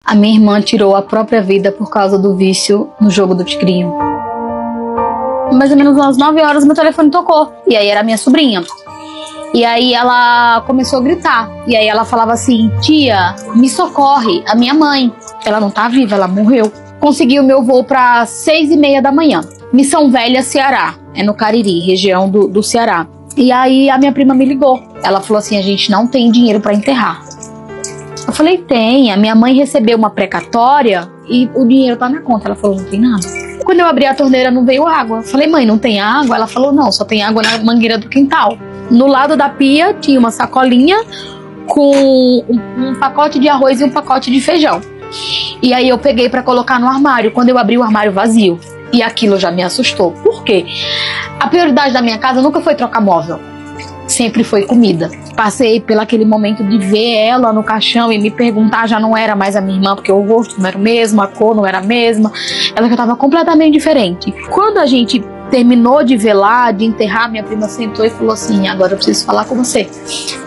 A minha irmã tirou a própria vida por causa do vício no jogo do tigrinho. Mais ou menos umas 9 horas meu telefone tocou. E aí era minha sobrinha. E aí ela começou a gritar. E aí ela falava assim: tia, me socorre, a minha mãe. Ela não tá viva, ela morreu. Consegui o meu voo para 6h30 da manhã. Missão Velha, Ceará. É no Cariri, região do Ceará. E aí a minha prima me ligou. Ela falou assim: a gente não tem dinheiro para enterrar. Eu falei: tem. A minha mãe recebeu uma precatória e o dinheiro tá na conta. Ela falou: não tem nada. Quando eu abri a torneira não veio água. Eu falei: mãe, não tem água? Ela falou: não, só tem água na mangueira do quintal. No lado da pia tinha uma sacolinha com um pacote de arroz e um pacote de feijão. E aí eu peguei pra colocar no armário. Quando eu abri o armário vazio. E aquilo já me assustou. Por quê? A prioridade da minha casa nunca foi trocar móvel. Sempre foi comida. Passei pelo aquele momento de ver ela no caixão e me perguntar, já não era mais a minha irmã, porque o rosto não era o mesmo, a cor não era a mesma. Ela já estava completamente diferente. Quando a gente terminou de velar, de enterrar, minha prima sentou e falou assim: agora eu preciso falar com você.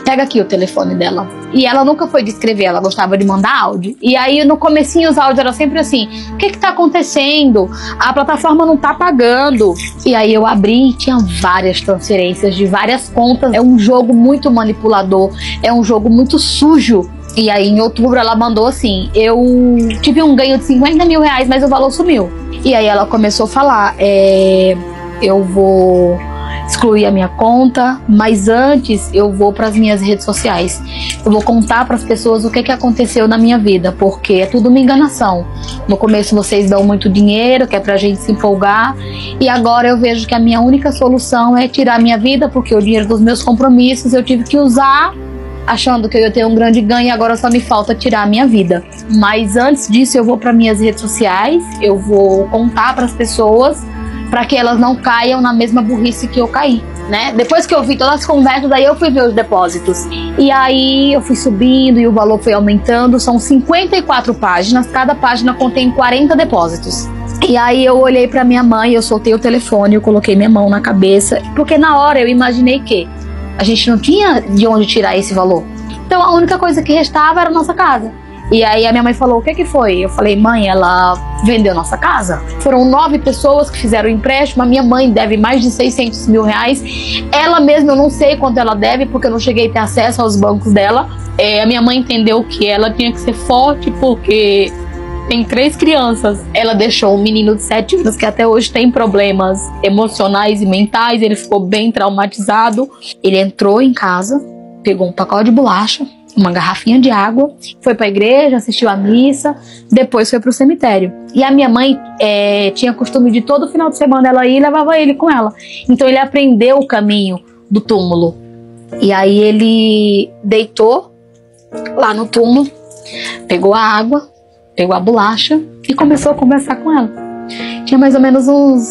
Pega aqui o telefone dela. E ela nunca foi de escrever, ela gostava de mandar áudio. E aí no comecinho os áudios eram sempre assim: o que tá acontecendo? A plataforma não tá pagando. E aí eu abri e tinha várias transferências de várias contas. É um jogo muito manipulador, é um jogo muito sujo. E aí em outubro ela mandou assim: eu tive um ganho de 50 mil reais, mas o valor sumiu. E aí ela começou a falar: eu vou excluir a minha conta, mas antes eu vou para as minhas redes sociais. Eu vou contar para as pessoas o que aconteceu na minha vida, porque é tudo uma enganação. No começo vocês dão muito dinheiro, que é pra gente se empolgar, e agora eu vejo que a minha única solução é tirar a minha vida, porque o dinheiro dos meus compromissos eu tive que usar achando que eu ia ter um grande ganho, e agora só me falta tirar a minha vida. Mas antes disso eu vou para minhas redes sociais, eu vou contar para as pessoas para que elas não caiam na mesma burrice que eu caí, né? Depois que eu vi todas as conversas, aí eu fui ver os depósitos. E aí eu fui subindo e o valor foi aumentando. São 54 páginas, cada página contém 40 depósitos. E aí eu olhei para minha mãe, eu soltei o telefone, eu coloquei minha mão na cabeça, porque na hora eu imaginei que a gente não tinha de onde tirar esse valor. Então a única coisa que restava era a nossa casa. E aí a minha mãe falou: o que foi? Eu falei: mãe, ela vendeu nossa casa. Foram 9 pessoas que fizeram o empréstimo. A minha mãe deve mais de 600 mil reais. Ela mesma eu não sei quanto ela deve, porque eu não cheguei a ter acesso aos bancos dela. A minha mãe entendeu que ela tinha que ser forte, porque tem 3 crianças. Ela deixou um menino de 7 anos que até hoje tem problemas emocionais e mentais. Ele ficou bem traumatizado. Ele entrou em casa, pegou um pacote de bolacha, uma garrafinha de água, foi pra igreja, assistiu a missa, depois foi pro cemitério. E a minha mãe tinha costume de todo final de semana ela ir e levava ele com ela. Então ele aprendeu o caminho do túmulo. E aí ele deitou lá no túmulo, pegou a água, pegou a bolacha e começou a conversar com ela. Tinha mais ou menos uns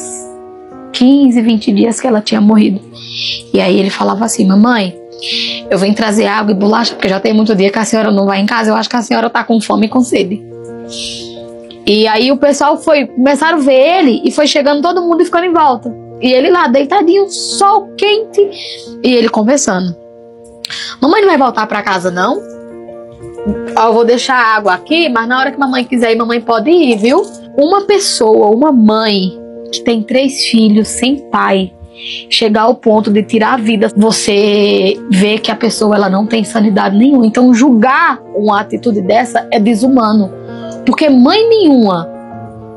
15, 20 dias que ela tinha morrido. E aí ele falava assim: mamãe, eu vim trazer água e bolacha, porque já tem muito dia que a senhora não vai em casa, eu acho que a senhora tá com fome e com sede. E aí o pessoal começaram a ver ele, e foi chegando todo mundo e ficando em volta. E ele lá, deitadinho, sol quente, e ele conversando: mamãe não vai voltar pra casa não? Eu vou deixar a água aqui, mas na hora que mamãe quiser ir, mamãe pode ir, viu? Uma pessoa, uma mãe que tem 3 filhos sem pai, chegar ao ponto de tirar a vida, você vê que a pessoa ela não tem sanidade nenhuma. Então julgar uma atitude dessa é desumano, porque mãe nenhuma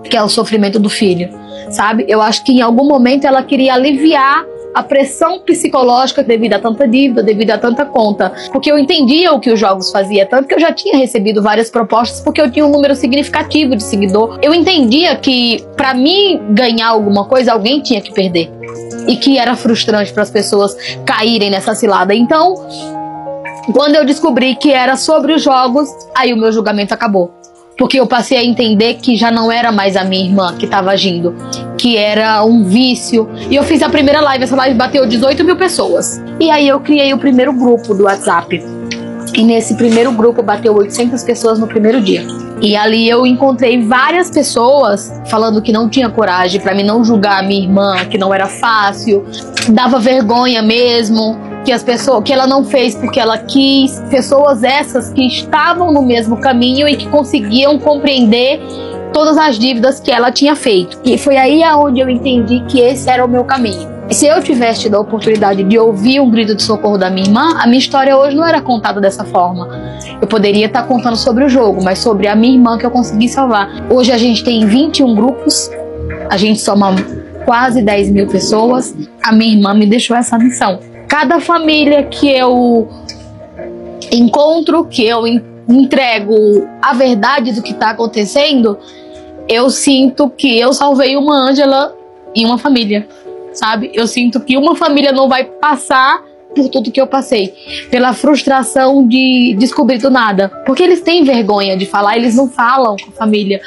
quer o sofrimento do filho, sabe? Eu acho que em algum momento ela queria aliviar a pressão psicológica devido a tanta dívida, devido a tanta conta, porque eu entendia o que os jogos faziam, tanto que eu já tinha recebido várias propostas, porque eu tinha um número significativo de seguidor. Eu entendia que para mim ganhar alguma coisa, alguém tinha que perder, e que era frustrante para as pessoas caírem nessa cilada. Então, quando eu descobri que era sobre os jogos, aí o meu julgamento acabou, porque eu passei a entender que já não era mais a minha irmã que estava agindo, que era um vício. E eu fiz a primeira live, essa live bateu 18 mil pessoas. E aí eu criei o primeiro grupo do WhatsApp. E nesse primeiro grupo bateu 800 pessoas no primeiro dia. E ali eu encontrei várias pessoas falando que não tinha coragem, pra mim não julgar a minha irmã, que não era fácil, dava vergonha mesmo, que ela não fez porque ela quis, pessoas essas que estavam no mesmo caminho e que conseguiam compreender todas as dívidas que ela tinha feito. E foi aí aonde eu entendi que esse era o meu caminho. Se eu tivesse tido a oportunidade de ouvir um grito de socorro da minha irmã, a minha história hoje não era contada dessa forma. Eu poderia estar contando sobre o jogo, mas sobre a minha irmã que eu consegui salvar. Hoje a gente tem 21 grupos, a gente soma quase 10 mil pessoas. A minha irmã me deixou essa missão. Cada família que eu encontro, que eu entrego a verdade do que está acontecendo, eu sinto que eu salvei uma Ângela e uma família, sabe? Eu sinto que uma família não vai passar por tudo que eu passei, pela frustração de descobrir do nada, porque eles têm vergonha de falar, eles não falam com a família.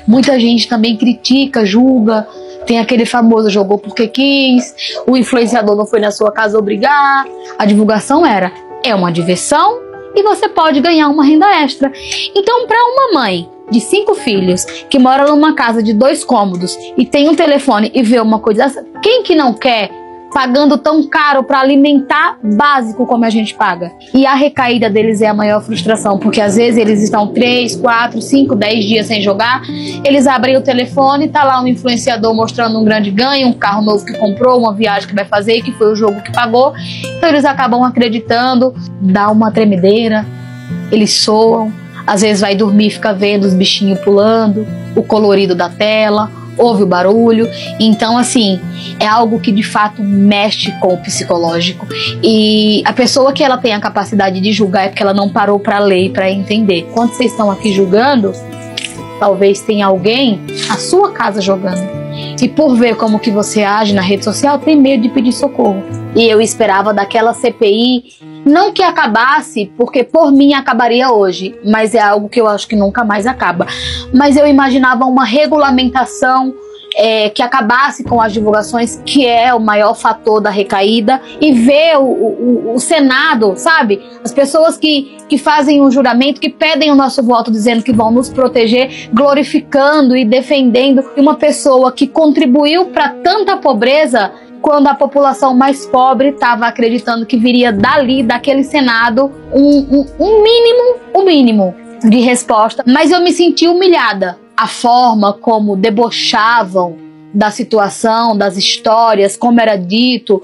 Muita gente também critica, julga. Tem aquele famoso jogou porque quis, o influenciador não foi na sua casa obrigar. A divulgação é uma diversão e você pode ganhar uma renda extra. Então, para uma mãe de 5 filhos que mora numa casa de 2 cômodos e tem um telefone e vê uma coisa dessa, quem que não quer, pagando tão caro para alimentar básico como a gente paga? E a recaída deles é a maior frustração, porque às vezes eles estão 3, 4, 5, 10 dias sem jogar, eles abrem o telefone, tá lá um influenciador mostrando um grande ganho, um carro novo que comprou, uma viagem que vai fazer, que foi o jogo que pagou. Então eles acabam acreditando, dá uma tremedeira, eles soam, às vezes vai dormir e fica vendo os bichinhos pulando, o colorido da tela, ouve o barulho. Então, assim, é algo que de fato mexe com o psicológico. E a pessoa que ela tem a capacidade de julgar é porque ela não parou para ler e para entender. Quando vocês estão aqui julgando, talvez tenha alguém na sua casa jogando. E por ver como que você age na rede social, tem medo de pedir socorro. E eu esperava daquela CPI, não que acabasse, porque por mim acabaria hoje, mas é algo que eu acho que nunca mais acaba. Mas eu imaginava uma regulamentação que acabasse com as divulgações, que é o maior fator da recaída, e ver o Senado, sabe? As pessoas que fazem um juramento, que pedem o nosso voto dizendo que vão nos proteger, glorificando e defendendo uma pessoa que contribuiu para tanta pobreza, quando a população mais pobre estava acreditando que viria dali, daquele Senado, um mínimo de resposta. Mas eu me senti humilhada. A forma como debochavam da situação, das histórias, como era dito.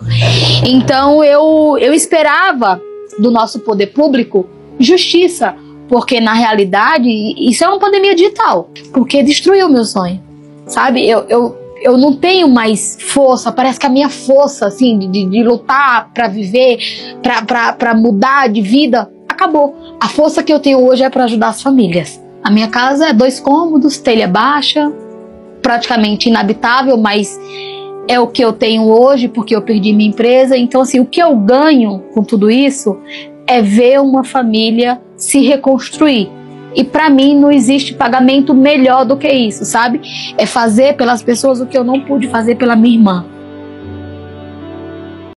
Então eu esperava do nosso poder público justiça, porque na realidade isso é uma pandemia digital, porque destruiu o meu sonho, sabe? Eu não tenho mais força, parece que a minha força assim, de lutar para viver, para mudar de vida, acabou. A força que eu tenho hoje é para ajudar as famílias. A minha casa é 2 cômodos, telha baixa, praticamente inabitável, mas é o que eu tenho hoje porque eu perdi minha empresa. Então, assim, o que eu ganho com tudo isso é ver uma família se reconstruir. E para mim não existe pagamento melhor do que isso, sabe? É fazer pelas pessoas o que eu não pude fazer pela minha irmã.